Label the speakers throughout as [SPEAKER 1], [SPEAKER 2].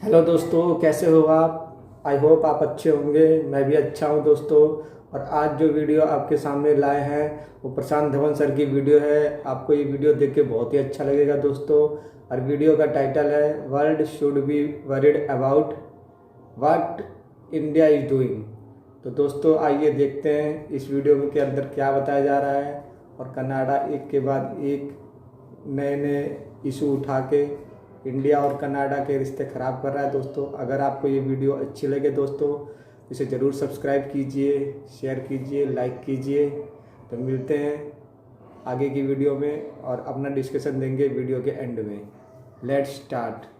[SPEAKER 1] Hello दोस्तों, कैसे हो आप? आई होप आप अच्छे होंगे। मैं भी अच्छा हूं दोस्तों। और आज जो वीडियो आपके सामने लाए हैं वो प्रशांत धवन सर की वीडियो है। आपको ये वीडियो देख के बहुत ही अच्छा लगेगा दोस्तों। और वीडियो का टाइटल है world should be worried about what India is doing. तो दोस्तों आइए देखते हैं इस वीडियो के अंदर क्या बताया जा रहा है। और कनाडा एक के बाद एक नए नए इशू उठा के इंडिया और कनाडा के रिश्ते ख़राब कर रहा है दोस्तों। अगर आपको ये वीडियो अच्छी लगे दोस्तों, इसे ज़रूर सब्सक्राइब कीजिए, शेयर कीजिए, लाइक कीजिए। तो मिलते हैं आगे की वीडियो में और अपना डिस्कशन देंगे वीडियो के एंड में। Let's start.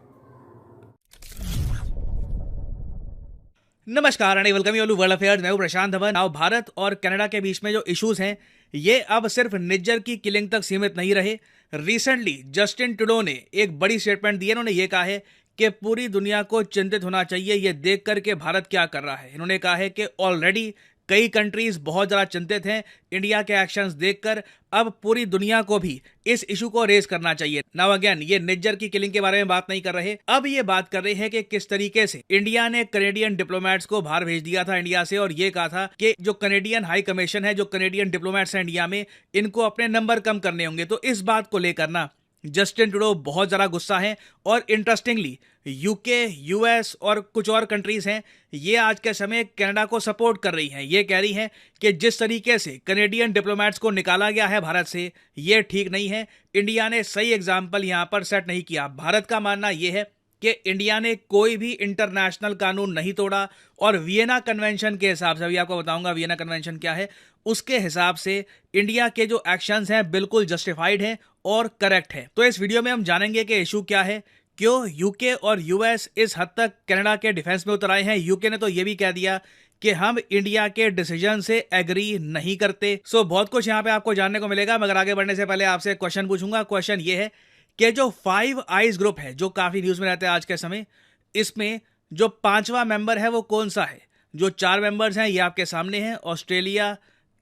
[SPEAKER 2] नमस्कार and welcome you to world affairs. मैं हूं प्रशांत धवन। नाउ भारत और कनाडा के बीच में जो इश्यूज हैं ये अब सिर्फ निज्जर की किलिंग तक सीमित नहीं रहे। रिसेंटली जस्टिन ट्रूडो ने एक बड़ी स्टेटमेंट दी है। उन्होंने ये कहा है कि पूरी दुनिया को चिंतित होना चाहिए ये देख कर के भारत क्या कर रहा है। इन्होंने कहा है कि ऑलरेडी कई कंट्रीज बहुत ज़्यादा चिंतित हैं इंडिया के एक्शंस देखकर। अब पूरी दुनिया को भी इस इशू को रेज करना चाहिए। नाउ अगेन ये निज्जर की किलिंग के बारे में बात नहीं कर रहे, अब ये बात कर रहे हैं कि किस तरीके से इंडिया ने कनेडियन डिप्लोमेट्स को बाहर भेज दिया था इंडिया से, और ये कहा था कि जो कनेडियन हाई कमीशन है, जो कनेडियन डिप्लोमेट्स हैं इंडिया में, इनको अपने नंबर कम करने होंगे। तो इस बात को लेकर ना जस्टिन ट्रूडो बहुत ज़्यादा गुस्सा है। और इंटरेस्टिंगली यूके, यूएस और कुछ और कंट्रीज हैं, ये आज के समय कनाडा को सपोर्ट कर रही हैं। ये कह रही हैं कि जिस तरीके से कनेडियन डिप्लोमेट्स को निकाला गया है भारत से, ये ठीक नहीं है। इंडिया ने सही एग्जाम्पल यहाँ पर सेट नहीं किया। भारत का मानना यह है कि इंडिया ने कोई भी इंटरनेशनल कानून नहीं तोड़ा, और वियना कन्वेंशन के हिसाब से, अभी आपको बताऊंगा वियना कन्वेंशन क्या है, उसके हिसाब से इंडिया के जो एक्शंस हैं बिल्कुल जस्टिफाइड हैं और करेक्ट है। तो इस वीडियो में हम जानेंगे कि इशू क्या है, क्यों यूके और यूएस इस हद तक कनाडा के डिफेंस में उतर आए हैं। यूके ने तो ये भी कह दिया कि हम इंडिया के डिसीजन से एग्री नहीं करते। सो बहुत कुछ यहाँ पे आपको जानने को मिलेगा, मगर आगे बढ़ने से पहले आपसे क्वेश्चन पूछूंगा। क्वेश्चन ये है कि जो फाइव आइज ग्रुप है, जो काफी न्यूज में रहता है आज के समय, इसमें जो पांचवा मेंबर है वो कौन सा है? जो चार मेंबर्स हैं ये आपके सामने हैं, ऑस्ट्रेलिया,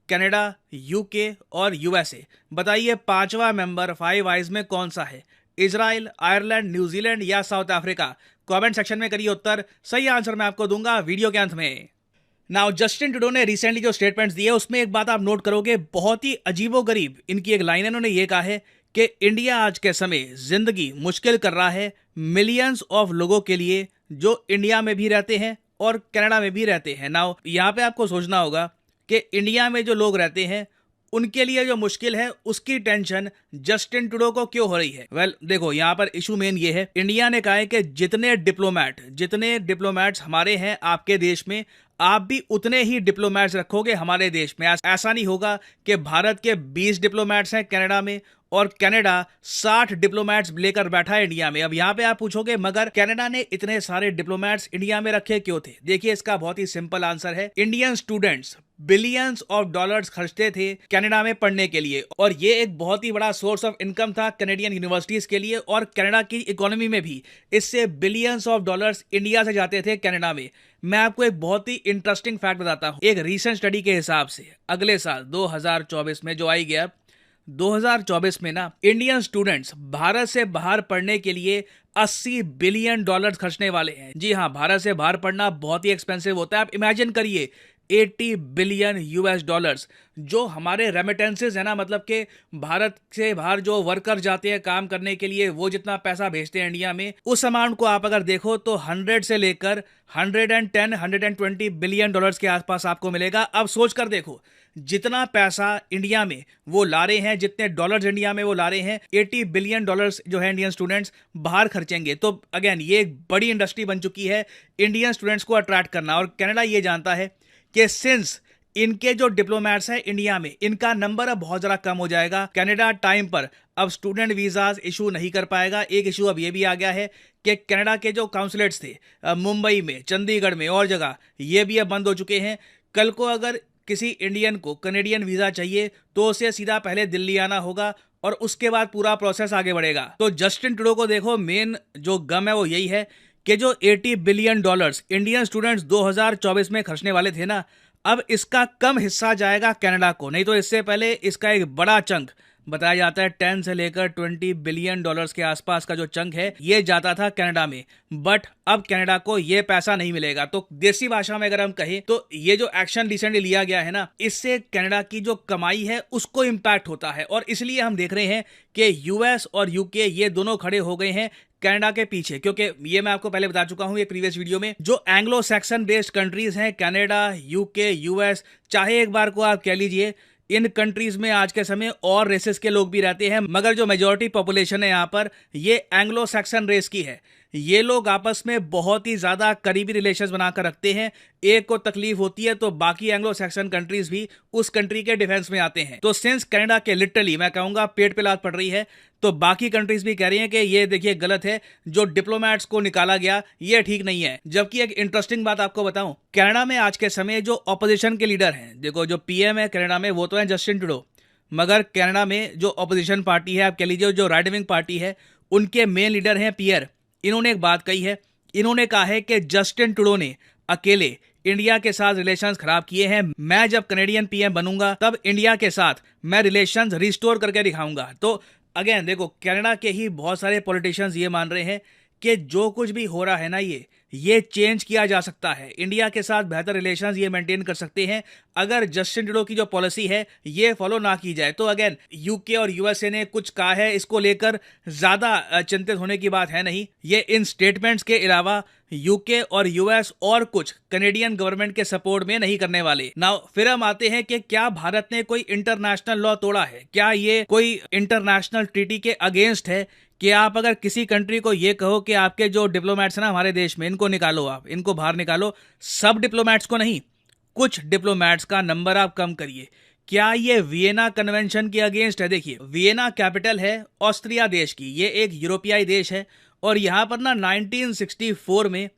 [SPEAKER 2] कनाडा, यूके और यूएसए। बताइए पांचवा मेंबर फाइव आइज में कौन सा है? इजराइल, आयरलैंड, न्यूजीलैंड या साउथ अफ्रीका? कमेंट सेक्शन में करिए उत्तर। सही आंसर मैं आपको दूंगा वीडियो के अंत में। नाउ जस्टिन ट्रूडो ने रिसेंटली जो स्टेटमेंट्स दिए उसमें एक बात आप नोट करोगे, बहुत ही अजीबोगरीब इनकी एक लाइन है। उन्होंने ये कहा है कि इंडिया आज के समय जिंदगी मुश्किल कर रहा है मिलियंस ऑफ लोगों के लिए जो इंडिया में भी रहते हैं और कनाडा में भी रहते हैं। नाउ यहाँ पे आपको सोचना होगा कि इंडिया में जो लोग रहते हैं उनके लिए जो मुश्किल है उसकी टेंशन जस्टिन ट्रूडो को क्यों हो रही है? वेल देखो, यहाँ पर इशू मेन ये है, इंडिया ने कहा है कि जितने डिप्लोमेट्स हमारे हैं आपके देश में, आप भी उतने ही डिप्लोमेट्स रखोगे हमारे देश में। ऐसा नहीं होगा कि भारत के 20 डिप्लोमेट्स हैं कनाडा में और कनाडा 60 डिप्लोमेट्स लेकर बैठा है इंडिया में। अब यहाँ पे आप पूछोगे मगर कनाडा ने इतने सारे डिप्लोमेट्स इंडिया में रखे क्यों थे? देखिए इसका बहुत ही सिंपल आंसर है, Indian students billions of dollars खर्चते थे कनाडा में पढ़ने के लिए, और ये एक बहुत ही बड़ा सोर्स ऑफ इनकम था कनेडियन यूनिवर्सिटीज के लिए, और कनाडा की इकोनॉमी में भी इससे बिलियंस ऑफ डॉलर्स इंडिया से जाते थे कनाडा में। मैं आपको एक बहुत ही इंटरेस्टिंग फैक्ट बताता हूं। एक रीसेंट स्टडी के हिसाब से अगले साल 2024 में जो आई गया, 2024 में ना इंडियन स्टूडेंट्स भारत से बाहर पढ़ने के लिए 80 बिलियन डॉलर्स खर्चने वाले हैं। जी हाँ, भारत से बाहर पढ़ना बहुत ही एक्सपेंसिव होता है। आप इमेजिन करिए 80 बिलियन यूएस डॉलर्स जो हमारे रेमिटेंसेज है ना, मतलब कि भारत से बाहर जो वर्कर जाते हैं काम करने के लिए, वो जितना पैसा भेजते हैं इंडिया में, उस अमाउंट को आप अगर देखो तो 100 से लेकर 110 120 बिलियन डॉलर्स के आसपास आपको मिलेगा। अब सोच कर देखो, जितना पैसा इंडिया में वो ला रहे हैं, जितने डॉलर्स इंडिया में वो ला रहे हैं, 80 बिलियन डॉलर्स जो है इंडियन स्टूडेंट्स बाहर खर्चेंगे। तो अगेन ये एक बड़ी इंडस्ट्री बन चुकी है इंडियन स्टूडेंट्स को अट्रैक्ट करना। और कनाडा ये जानता है कि सिंस इनके जो डिप्लोमेट्स हैं इंडिया में, इनका नंबर अब बहुत ज़्यादा कम हो जाएगा, कनाडा टाइम पर अब स्टूडेंट वीज़ाज इशू नहीं कर पाएगा। एक इशू अब ये भी आ गया है कि कनाडा के जो काउंसलेट्स थे मुंबई में, चंडीगढ़ में और जगह, ये भी अब बंद हो चुके हैं। कल को अगर किसी इंडियन को कनेडियन वीज़ा चाहिए तो उसे सीधा पहले दिल्ली आना होगा और उसके बाद पूरा प्रोसेस आगे बढ़ेगा। तो जस्टिन ट्रूडो को देखो, मेन जो गम है वो यही है कि जो 80 बिलियन डॉलर्स इंडियन स्टूडेंट्स 2024 में खर्चने वाले थे ना, अब इसका कम हिस्सा जाएगा कनाडा को। नहीं तो इससे पहले इसका एक बड़ा चंक बताया जाता है 10 से लेकर 20 बिलियन डॉलर्स के आसपास का जो चंक है ये जाता था कनाडा में, बट अब कनाडा को ये पैसा नहीं मिलेगा। तो देसी भाषा में अगर हम कहें तो ये जो एक्शन रिसेंटली लिया गया है ना, इससे कनाडा की जो कमाई है उसको इम्पैक्ट होता है, और इसलिए हम देख रहे हैं कि यूएस और यूके ये दोनों खड़े हो गए हैं कनाडा के पीछे, क्योंकि ये मैं आपको पहले बता चुका हूं एक प्रीवियस वीडियो में, जो एंग्लो सैक्सन बेस्ड कंट्रीज हैं, कनाडा, यूके, यूएस, चाहे एक बार को आप कह लीजिए, इन कंट्रीज में आज के समय और रेसेस के लोग भी रहते हैं, मगर जो मेजॉरिटी पॉपुलेशन है यहाँ पर ये एंग्लो सैक्सन रेस की है। ये लोग आपस में बहुत ही ज्यादा करीबी रिलेशंस बनाकर रखते हैं। एक को तकलीफ होती है तो बाकी एंग्लो सैक्सन कंट्रीज भी उस कंट्री के डिफेंस में आते हैं। तो सिंस कनाडा के लिटरली मैं कहूंगा पेट पे लात पड़ रही है, तो बाकी कंट्रीज भी कह रही हैं कि ये देखिए गलत है, जो डिप्लोमेट्स को निकाला गया ये ठीक नहीं है। जबकि एक इंटरेस्टिंग बात आपको बताऊं, कनाडा में आज के समय जो ऑपोजिशन के लीडर हैं, देखो जो पीएम है कनाडा में वो तो है जस्टिन ट्रूडो, मगर कनाडा में जो ऑपोजिशन पार्टी है, आप कह लीजिए जो राइट विंग पार्टी है, उनके मेन लीडर हैं पियर। इन्होंने एक बात कही है, इन्होंने कहा है कि जस्टिन ट्रूडो ने अकेले इंडिया के साथ रिलेशंस खराब किए हैं, मैं जब कनेडियन पीएम बनूंगा तब इंडिया के साथ मैं रिलेशंस रिस्टोर करके दिखाऊंगा। तो अगेन देखो, कनाडा के ही बहुत सारे पॉलिटिशियंस ये मान रहे हैं कि जो कुछ भी हो रहा है ना ये चेंज किया जा सकता है, इंडिया के साथ बेहतर रिलेशंस ये मेंटेन कर सकते हैं अगर जस्टिन ट्रूडो की जो पॉलिसी है ये फॉलो ना की जाए। तो अगेन यूके और यूएसए ने कुछ कहा है, इसको लेकर ज्यादा चिंतित होने की बात है नहीं। ये इन स्टेटमेंट्स के अलावा यूके और यूएस और कुछ कनेडियन गवर्नमेंट के सपोर्ट में नहीं करने वाले। नाउ फिर हम आते हैं कि क्या भारत ने कोई इंटरनेशनल लॉ तोड़ा है, क्या ये कोई इंटरनेशनल ट्रीटी के अगेंस्ट है कि आप अगर किसी कंट्री को ये कहो कि आपके जो डिप्लोमेट्स हैं ना हमारे देश में, इनको निकालो, आप इनको बाहर निकालो, सब डिप्लोमेट्स को नहीं, कुछ डिप्लोमेट्स का नंबर आप कम करिए, क्या ये वियना कन्वेंशन के अगेंस्ट है? देखिए वियना कैपिटल है ऑस्ट्रिया देश की, ये एक यूरोपियाई देश है, और यहां पर ना 1964 में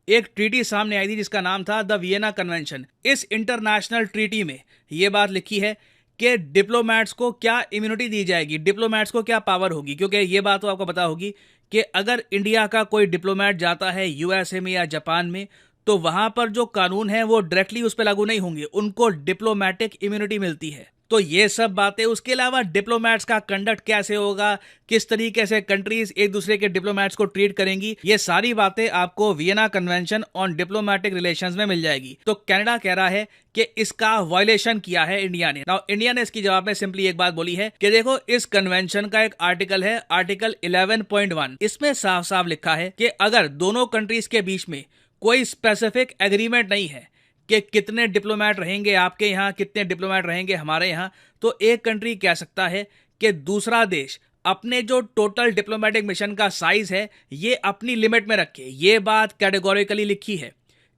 [SPEAKER 2] एक ट्रीटी सामने आई थी जिसका नाम था द वियना कन्वेंशन। इस इंटरनेशनल ट्रीटी में यह बात लिखी है कि डिप्लोमेट्स को क्या इम्यूनिटी दी जाएगी, डिप्लोमेट्स को क्या पावर होगी, क्योंकि ये बात तो आपको पता होगी कि अगर इंडिया का कोई डिप्लोमेट जाता है यूएसए में या जापान में तो वहां पर जो कानून है वो डायरेक्टली उस पर लागू नहीं होंगे, उनको डिप्लोमेटिक इम्यूनिटी मिलती है। तो ये सब बातें, उसके अलावा डिप्लोमेट्स का कंडक्ट कैसे होगा, किस तरीके से कंट्रीज एक दूसरे के डिप्लोमेट्स को ट्रीट करेंगी, ये सारी बातें आपको Vienna convention on diplomatic relations में मिल जाएगी। तो कनाडा कह रहा है कि इसका वायलेशन किया है इंडिया ने। नाउ इंडिया ने इसकी जवाब में सिंपली एक बात बोली है कि देखो इस कन्वेंशन का एक आर्टिकल है, आर्टिकल 11.1, इसमें साफ साफ लिखा है कि अगर दोनों कंट्रीज के बीच में कोई स्पेसिफिक एग्रीमेंट नहीं है कि कितने डिप्लोमेट रहेंगे आपके यहाँ, कितने डिप्लोमेट रहेंगे हमारे यहाँ, तो एक कंट्री कह सकता है कि दूसरा देश अपने जो टोटल डिप्लोमेटिक मिशन का साइज है ये अपनी लिमिट में रखे। ये बात कैटेगोरिकली लिखी है।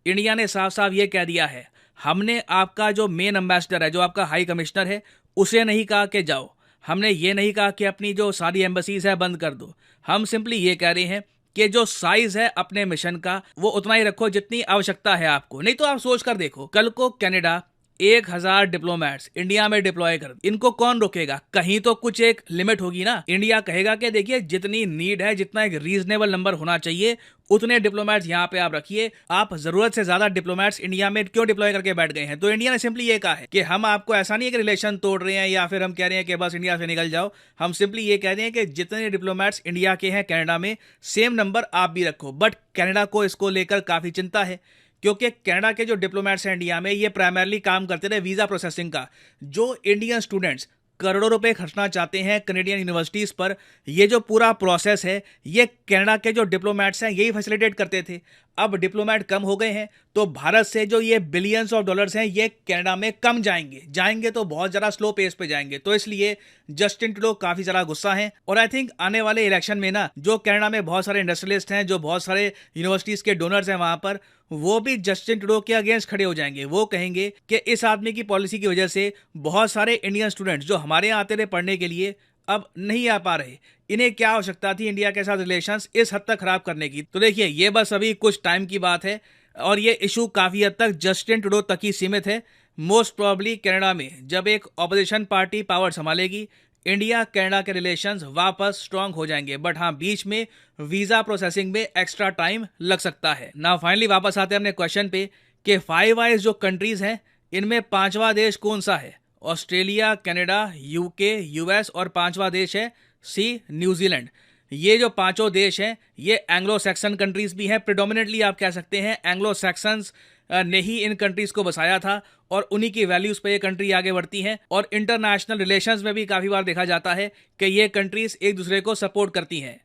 [SPEAKER 2] इंडिया ने साफ साफ ये कह दिया है, हमने आपका जो मेन एम्बेसडर है, जो आपका हाई कमिश्नर है, उसे नहीं कहा कि जाओ, हमने ये नहीं कहा कि अपनी जो सारी एम्बेसीज है बंद कर दो, हम सिंपली ये कह रहे हैं कि जो साइज है अपने मिशन का वो उतना ही रखो जितनी आवश्यकता है आपको। नहीं तो आप सोच कर देखो, कल को कनाडा 1000 डिप्लोमेट्स इंडिया में डिप्लॉय कर, इनको कौन रोकेगा? कहीं तो कुछ एक लिमिट होगी ना। इंडिया कहेगा कि देखिए जितनी नीड है, जितना एक रीजनेबल नंबर होना चाहिए, उतने डिप्लोमेट्स यहाँ पे आप रखिए, आप जरूरत से ज्यादा डिप्लोमेट्स इंडिया में क्यों डिप्लॉय करके बैठ गए हैं? तो इंडिया ने सिंपली ये कहा है कि हम आपको ऐसा नहीं है कि रिलेशन तोड़ रहे हैं या फिर हम कह रहे हैं कि बस इंडिया से निकल जाओ, हम सिंपली ये कह रहे हैं कि जितने डिप्लोमेट्स इंडिया के हैं कनाडा में, सेम नंबर आप भी रखो। बट कनाडा को इसको लेकर काफी चिंता है, क्योंकि कनाडा के जो डिप्लोमेट्स हैं इंडिया में, ये प्राइमरली काम करते रहे वीजा प्रोसेसिंग का। जो इंडियन स्टूडेंट्स करोड़ों रुपए खर्चना चाहते हैं कनेडियन यूनिवर्सिटीज पर, ये जो पूरा प्रोसेस है ये कनाडा के जो डिप्लोमेट्स हैं यही फैसिलिटेट करते थे। अब डिप्लोमेट कम हो गए हैं तो भारत से जो ये बिलियंस ऑफ डॉलर्स हैं ये कनाडा में कम जाएंगे तो बहुत ज़्यादा स्लो पेस पे जाएंगे। तो इसलिए जस्टिन ट्रूडो काफ़ी ज़्यादा गुस्सा हैं, और आई थिंक आने वाले इलेक्शन में ना जो कनाडा में बहुत सारे इंडस्ट्रियलिस्ट हैं, जो बहुत सारे यूनिवर्सिटीज़ के डोनर्स हैं वहाँ पर, वो भी जस्टिन ट्रूडो के अगेंस्ट खड़े हो जाएंगे। वो कहेंगे कि इस आदमी की पॉलिसी की वजह से बहुत सारे इंडियन स्टूडेंट्स जो हमारे यहाँ आते थे पढ़ने के लिए अब नहीं आ पा रहे, इन्हें क्या आवश्यकता थी इंडिया के साथ रिलेशंस इस हद तक खराब करने की। तो देखिए ये बस अभी कुछ टाइम की बात है, और ये इशू काफ़ी हद तक जस्टिन ट्रूडो तक ही सीमित है। मोस्ट प्रॉब्ली कनाडा में जब एक ऑपोजिशन पार्टी पावर संभालेगी, इंडिया कनाडा के रिलेशंस वापस स्ट्रांग हो जाएंगे। बट हाँ, बीच में वीज़ा प्रोसेसिंग में एक्स्ट्रा टाइम लग सकता है। ना फाइनली वापस आते हैं अपने क्वेश्चन पे कि 5 आइज जो कंट्रीज हैं इनमें 5वां देश कौन सा है, ऑस्ट्रेलिया, कनाडा, यूके, यूएस और पांचवा देश है सी, न्यूजीलैंड। ये जो पांचों देश हैं ये एंग्लो सैक्सन कंट्रीज भी हैं। प्रिडोमिनेटली आप कह सकते हैं एंग्लो सैक्सन्स ने ही इन कंट्रीज को बसाया था और उन्हीं की वैल्यूज पे ये कंट्री आगे बढ़ती हैं। और इंटरनेशनल रिलेशंस में भी काफी बार देखा जाता है कि ये कंट्रीज एक दूसरे को सपोर्ट करती हैं।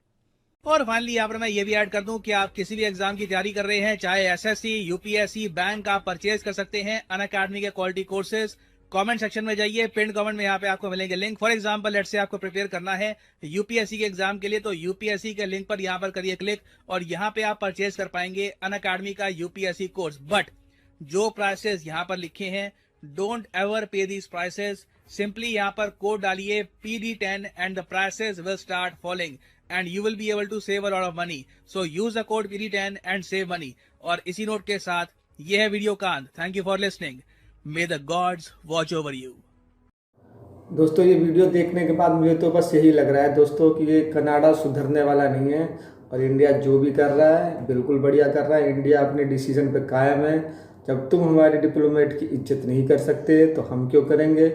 [SPEAKER 2] और फाइनली यहाँ पर मैं ये भी ऐड कर दूं कि आप किसी भी एग्जाम की तैयारी कर रहे हैं, चाहे एसएससी, यूपीएससी, बैंक, आप परचेज कर सकते हैं अनअकैडमी के क्वालिटी कोर्सेज। कमेंट सेक्शन में जाइए, पिन कमेंट में यहाँ पे आपको मिलेंगे link. For example let's say आपको प्रिपेयर करना है यूपीएससी के एग्जाम के लिए, तो यूपीएससी के लिंक पर यहाँ पर करिए क्लिक और यहाँ पे आप परचेज कर पाएंगे अनअकैडमी का यूपीएससी कोर्स। बट जो प्राइसेस यहाँ पर लिखे हैं, डोंट एवर पे दीज प्राइसेस। सिंपली यहाँ पर कोड डालिए PD10 and the prices will start falling and you will be able to save a lot of money. So use the code PD10 and save money. और इसी note के साथ ये है video का अंत। Thank you for listening. May the gods watch over you.
[SPEAKER 1] दोस्तों ये वीडियो देखने के बाद मुझे तो बस यही लग रहा है दोस्तों कि ये कनाडा सुधरने वाला नहीं है और इंडिया जो भी कर रहा है बिल्कुल बढ़िया कर रहा है। इंडिया अपने डिसीजन पे कायम है। जब तुम हमारे डिप्लोमेट की इज्जत नहीं कर सकते तो हम क्यों करेंगे।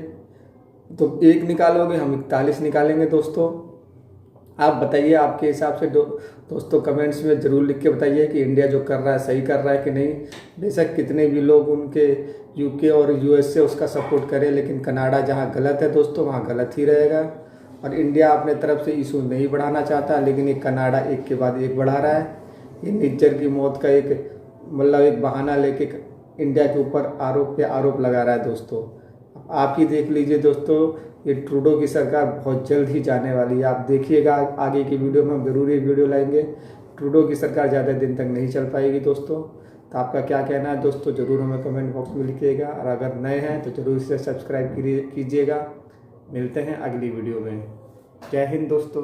[SPEAKER 1] तुम एक निकालोगे, हम 41 निकालेंगे। दोस्तों आप बताइए आपके हिसाब से दोस्तों कमेंट्स में ज़रूर लिख के बताइए कि इंडिया जो कर रहा है सही कर रहा है कि नहीं। बेशक कितने भी लोग उनके यूके और यूएस से उसका सपोर्ट करें, लेकिन कनाडा जहां गलत है दोस्तों वहां गलत ही रहेगा। और इंडिया अपने तरफ से इशू नहीं बढ़ाना चाहता, लेकिन ये कनाडा एक के बाद एक बढ़ा रहा है। ये निज्जर की मौत का एक बहाना लेके इंडिया के ऊपर आरोप पे आरोप लगा रहा है। दोस्तों आप ही देख लीजिए दोस्तों, ये ट्रूडो की सरकार बहुत जल्द ही जाने वाली है। आप देखिएगा आगे की वीडियो में हम जरूर ये वीडियो लाएंगे। ट्रूडो की सरकार ज़्यादा दिन तक नहीं चल पाएगी दोस्तों। तो आपका क्या कहना है दोस्तों, ज़रूर हमें कमेंट बॉक्स में लिखिएगा। और अगर नए हैं तो ज़रूर इसे सब्सक्राइब कीजिएगा। मिलते हैं अगली वीडियो में। जय हिंद दोस्तों।